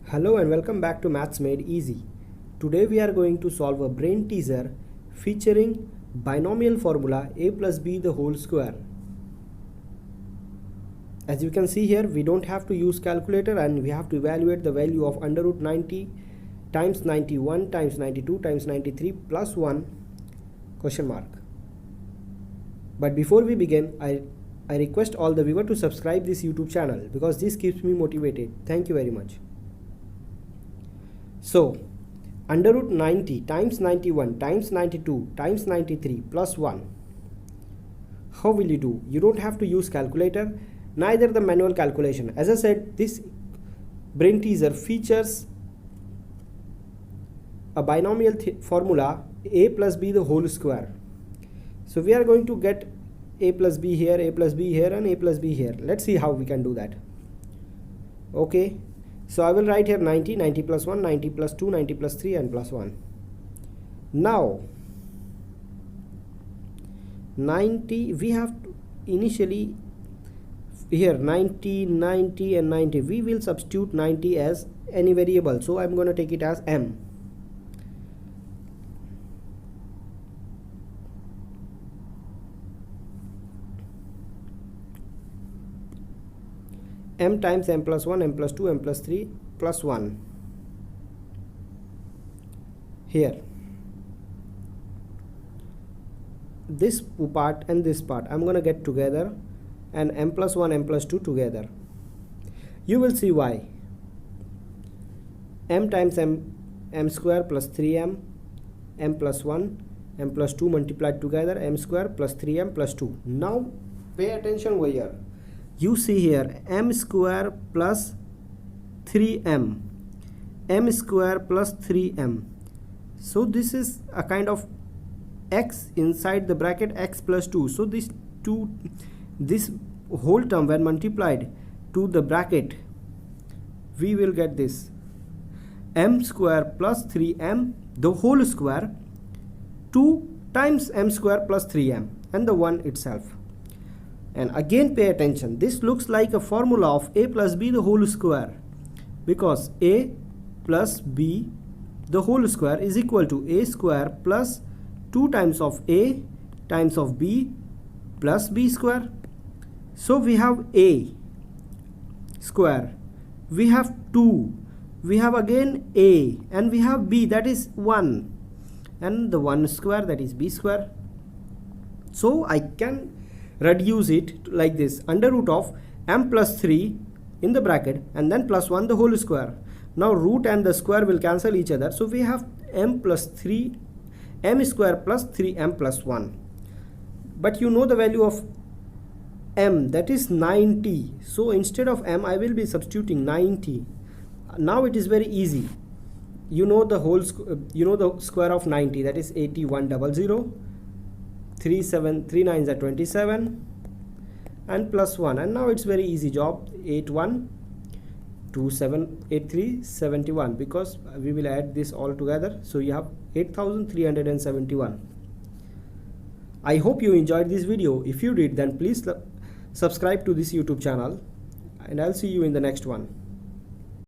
Hello and welcome back to Maths Made Easy. Today we are going to solve a brain teaser featuring binomial formula a plus b the whole square. As you can see here, we don't have to use calculator and we have to evaluate the value of under root 90 times 91 times 92 times 93 plus 1 question mark. But before we begin, I request all the viewers to subscribe this YouTube channel because this keeps me motivated. Thank you very much. So, under root 90 times 91 times 92 times 93 plus 1. How will you do? You don't have to use calculator, neither the manual calculation. As I said, this brain teaser features a binomial formula a plus b the whole square. So we are going to get a plus b here, a plus b here and a plus b here. Let's see how we can do that. Okay. So I will write here 90, 90 plus 1, 90 plus 2, 90 plus 3 and plus 1. Now 90 we have to initially here 90, 90 and 90. We will substitute 90 as any variable. So I'm going to take it as m. M times m plus 1, m plus 2, m plus 3 plus 1 here. This part and this part I'm going to get together and m plus 1, m plus 2 together. You will see why. M times m square plus 3m, m plus 1, m plus 2 multiplied together, m square plus 3m plus 2. Now pay attention over here. You see here m square plus 3m, m square plus 3m. So this is a kind of x inside the bracket x plus 2. So this whole term when multiplied to the bracket, we will get this m square plus 3m the whole square 2 times m square plus 3m and the 1 itself. And again pay attention, this looks like a formula of a plus b the whole square, because a plus b the whole square is equal to a square plus 2 times of a times of b plus b square. So we have a square, we have 2, we have again a, and we have b, that is 1, and the 1 square, that is b square. So I can reduce it like this, under root of m plus 3 in the bracket and then plus 1 the whole square. Now root and the square will cancel each other, so we have m plus 3 m square plus 3m plus 1. But you know the value of m, that is 90. So instead of m I will be substituting 90. Now it is very easy. You know the whole the square of 90, that is 8100. 3 9s are 27 and plus 1, and now it's very easy job. 81 27 83 71, because we will add this all together, so you have 8371. I hope you enjoyed this video. If you did, then please subscribe to this YouTube channel and I'll see you in the next one.